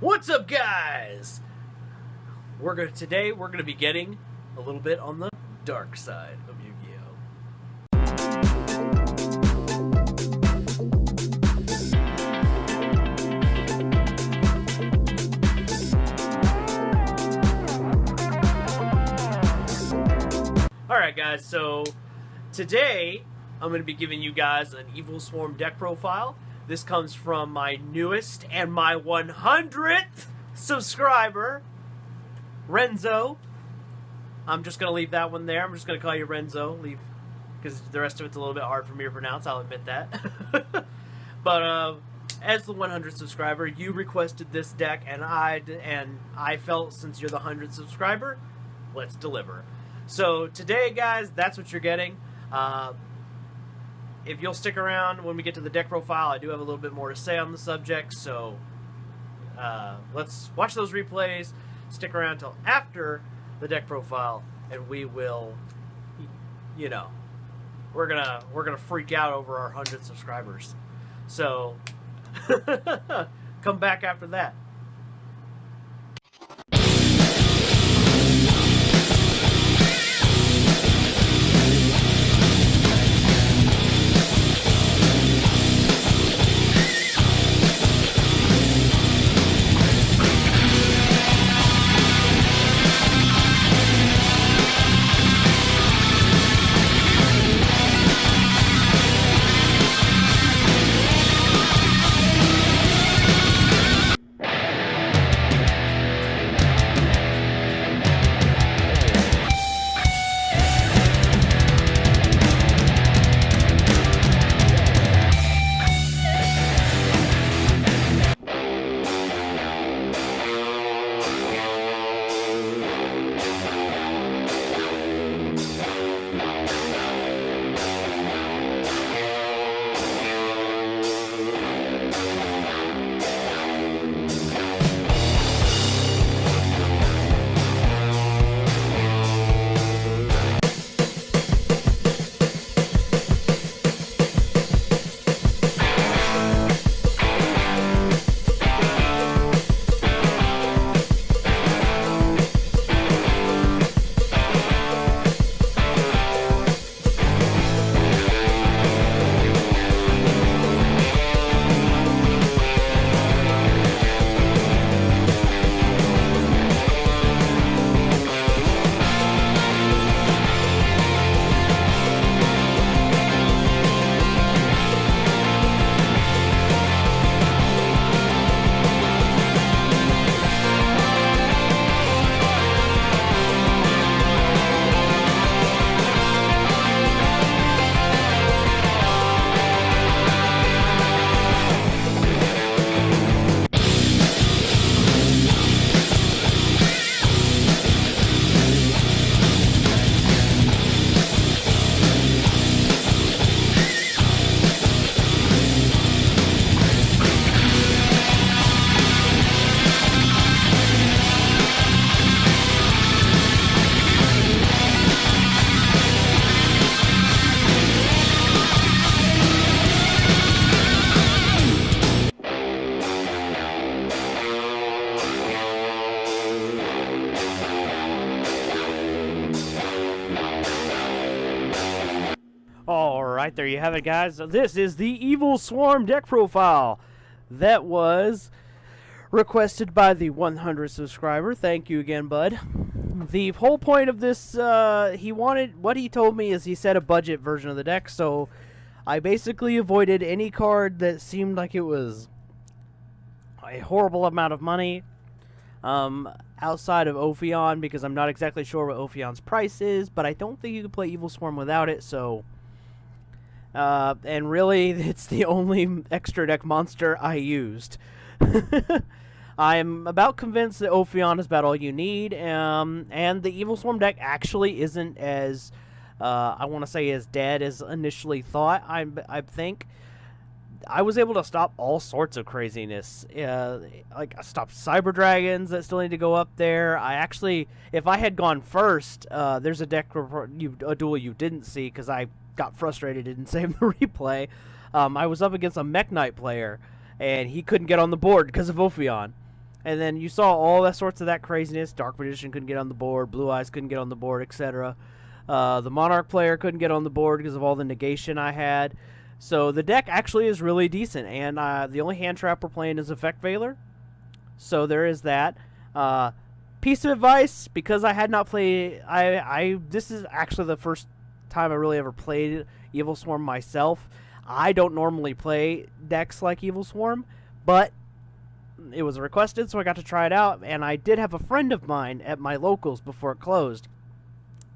What's up, guys? Today we're gonna be getting a little bit on the dark side of Yu-Gi-Oh. Alright guys, so today I'm going to be giving you guys an Evilswarm deck profile. This comes from my newest and my 100th subscriber, Renzo. I'm just going to leave that one there. I'm just going to call you Renzo, because the rest of it's a little bit hard for me to pronounce, I'll admit that. But as the 100th subscriber, you requested this deck, and I felt since you're the 100th subscriber, let's deliver. So today, guys, that's what you're getting. If you'll stick around when we get to the deck profile, I do have a little bit more to say on the subject, so let's watch those replays, stick around till after the deck profile, and we will, you know, we're gonna freak out over our 100 subscribers. So come back after that. Alright, there you have it, guys. This is the Evilswarm deck profile that was requested by the 100th subscriber. Thank you again, bud. The whole point of this, what he told me is he said a budget version of the deck, so I basically avoided any card that seemed like it was a horrible amount of money outside of Ophion, because I'm not exactly sure what Ophion's price is, but I don't think you can play Evilswarm without it, so... and really, it's the only extra deck monster I used. I'm about convinced that Ophion is about all you need, and the Evilswarm deck actually isn't as, I want to say, as dead as initially thought. I think I was able to stop all sorts of craziness. Like, I stopped Cyber Dragons that still need to go up there. I actually, if I had gone first, there's a duel you didn't see because I got frustrated and didn't save the replay. I was up against a Mech Knight player, and he couldn't get on the board because of Ophion. And then you saw all that sorts of that craziness. Dark Magician couldn't get on the board. Blue Eyes couldn't get on the board, etc. The Monarch player couldn't get on the board because of all the negation I had. So the deck actually is really decent. And the only hand trap we're playing is Effect Veiler. So there is that. Piece of advice, because I had not played... this is actually the first time I really ever played Evilswarm myself. I don't normally play decks like Evilswarm, but it was requested, so I got to try it out, and I did have a friend of mine at my locals before it closed.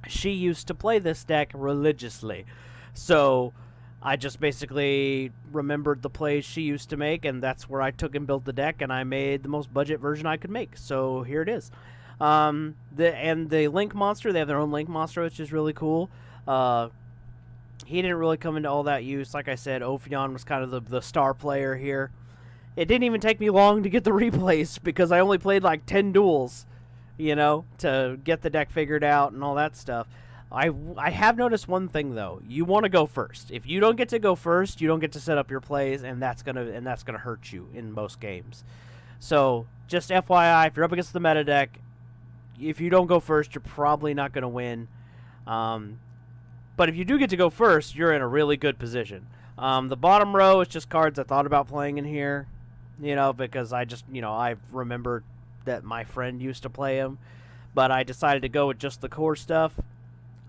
She used to play this deck religiously, so I just basically remembered the plays she used to make, and that's where I took and built the deck, and I made the most budget version I could make, so here it is. The Link monster, they have their own Link monster, which is really cool. He didn't really come into all that use. Like I said, Ophion was kind of the star player here. It didn't even take me long to get the replays because I only played like 10 duels, you know, to get the deck figured out and all that stuff. I have noticed one thing though. You want to go first. If you don't get to go first, you don't get to set up your plays, and that's gonna hurt you in most games. So just FYI, if you're up against the meta deck, if you don't go first, you're probably not gonna win. But if you do get to go first, you're in a really good position. The bottom row is just cards I thought about playing in here, you know, because I just, you know, I remembered that my friend used to play him, but I decided to go with just the core stuff.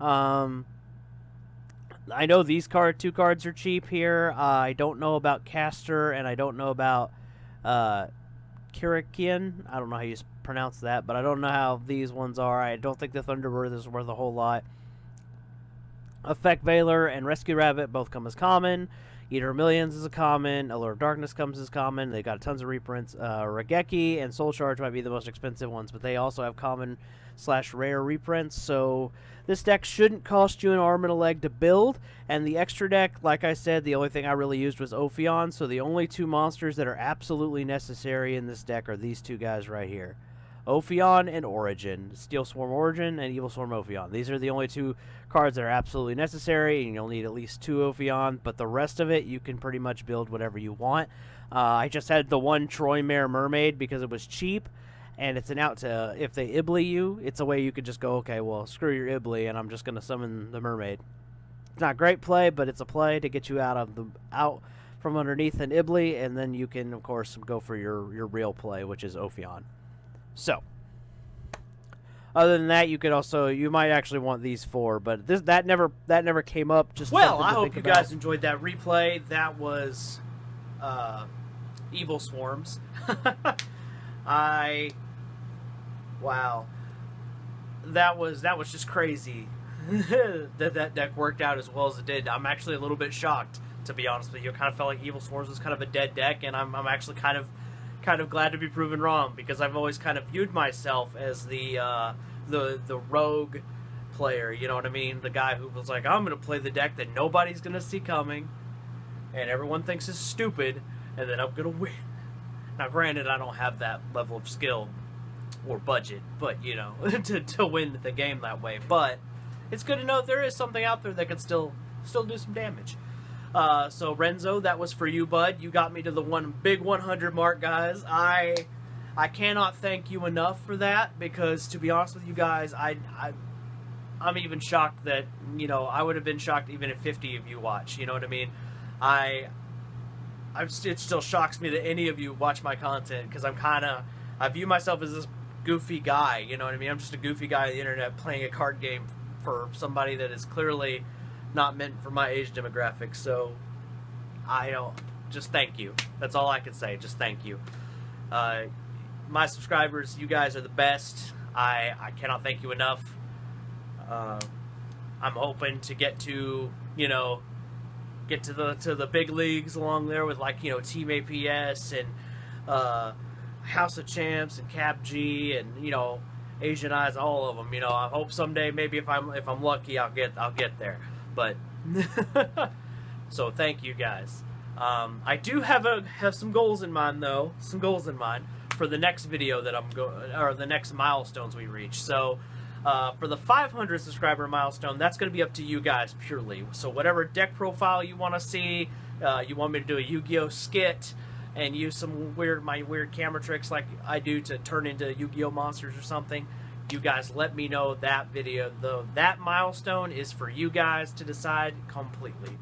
I know these two cards are cheap here. I don't know about Caster, and I don't know about Kirikian. I don't know how you pronounce that, but I don't know how these ones are. I don't think the Thunderbird is worth a whole lot. Effect Veiler and Rescue Rabbit both come as common. Eater of Millions is a common. Allure of Darkness comes as common. They got tons of reprints. Regeki and Soul Charge might be the most expensive ones, but they also have common/rare reprints. So this deck shouldn't cost you an arm and a leg to build. And the extra deck, like I said, the only thing I really used was Ophion. So the only two monsters that are absolutely necessary in this deck are these two guys right here. Ophion and Origin. Steel Swarm Origin and Evilswarm Ophion. These are the only two cards that are absolutely necessary, and you'll need at least 2 Ophion, but the rest of it, you can pretty much build whatever you want. I just had the one Troy Mare Mermaid because it was cheap, and it's an out to, if they Ibly you, it's a way you could just go, okay, well, screw your Ibly, and I'm just going to summon the Mermaid. It's not great play, but it's a play to get you out from underneath an Ibly, and then you can, of course, go for your real play, which is Ophion. So, other than that, you might actually want these 4, but that never came up. Just well, I hope you guys enjoyed that replay. That was Evilswarms. Wow, that was just crazy that deck worked out as well as it did. I'm actually a little bit shocked, to be honest with you. I kind of felt like Evilswarms was kind of a dead deck, and I'm actually kind of glad to be proven wrong, because I've always kind of viewed myself as the rogue player, you know what I mean? The guy who was like, I'm going to play the deck that nobody's going to see coming, and everyone thinks is stupid, and then I'm going to win. Now, granted, I don't have that level of skill or budget, but, you know, to win the game that way. But it's good to know there is something out there that can still do some damage. So Renzo, that was for you, bud. You got me to the big 100 mark, guys. I cannot thank you enough for that, because to be honest with you guys, I'm even shocked that, you know, I would have been shocked even if 50 of you watch, you know what I mean? It still shocks me that any of you watch my content, because I view myself as this goofy guy, you know what I mean? I'm just a goofy guy on the internet playing a card game for somebody that is clearly not meant for my age demographic. So just thank you. That's all I can say. Just thank you. My subscribers, you guys are the best. I cannot thank you enough. I'm hoping to get to, you know, to the big leagues along there with, like, you know, Team APS and House of Champs and Cap G and, you know, Asian Eyes, all of them. You know, I hope someday, maybe if I'm lucky, I'll get there. But so thank you guys. I do have some goals in mind, though. Some goals in mind for the next video that or the next milestones we reach. So for the 500 subscriber milestone, that's going to be up to you guys purely. So whatever deck profile you want to see, you want me to do a Yu-Gi-Oh skit, and use some my weird camera tricks like I do to turn into Yu-Gi-Oh monsters or something, you guys let me know. That video, that milestone is for you guys to decide completely.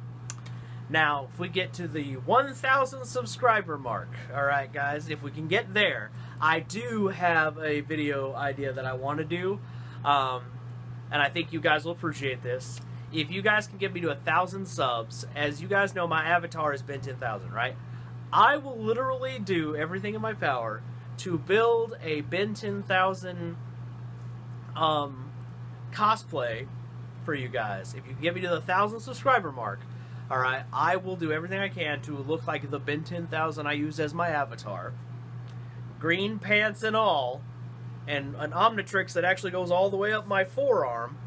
Now, if we get to the 1,000 subscriber mark, alright guys, if we can get there, I do have a video idea that I want to do, and I think you guys will appreciate this. If you guys can get me to 1,000 subs, as you guys know, my avatar has been 10,000, right? I will literally do everything in my power to build a Ben 10,000 cosplay for you guys. If you can get me to the 1,000 subscriber mark, alright, I will do everything I can to look like the Ben 10,000 I use as my avatar. Green pants and all, and an Omnitrix that actually goes all the way up my forearm.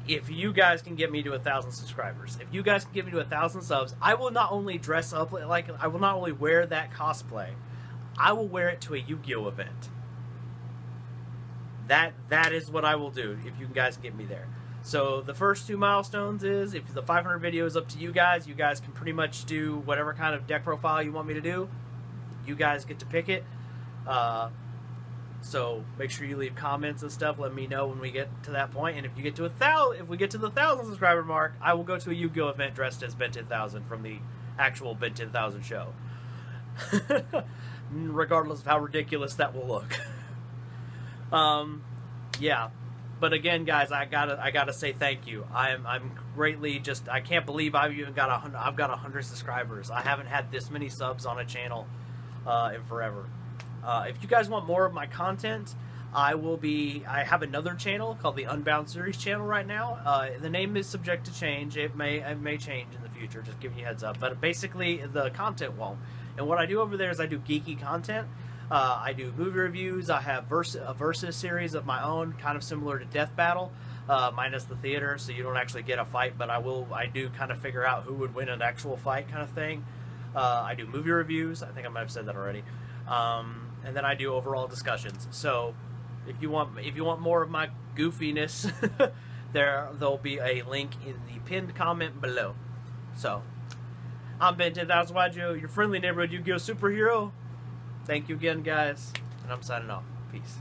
If you guys can get me to 1,000 subscribers, if you guys can get me to 1,000 subs, I will not only dress up like, I will not only wear that cosplay, I will wear it to a Yu-Gi-Oh event. That is what I will do if you guys get me there. So the first 2 milestones is, if the 500 video is up to you guys can pretty much do whatever kind of deck profile you want me to do. You guys get to pick it. So make sure you leave comments and stuff. Let me know when we get to that point. And if you get to if we get to the 1,000 subscriber mark, I will go to a Yu-Gi-Oh event dressed as Ben 10,000 from the actual Ben 10,000 show. Regardless of how ridiculous that will look. Yeah. But again, guys, I gotta say thank you. I'm greatly just, I can't believe I've even got 100 subscribers. I haven't had this many subs on a channel in forever. If you guys want more of my content, I have another channel called the Unbound Series channel right now. The name is subject to change. It may change in the future, just giving you a heads up. But basically, the content won't. And what I do over there is I do geeky content. I do movie reviews. I have a versus series of my own, kind of similar to Death Battle, minus the theater, so you don't actually get a fight, but I do kind of figure out who would win an actual fight kind of thing. I do movie reviews. I think I might have said that already. And then I do overall discussions. So if you want more of my goofiness, there'll be a link in the pinned comment below. So I'm Ben 10,000 Joe, your friendly neighborhood Yu-Gi-Oh superhero. Thank you again, guys, and I'm signing off. Peace.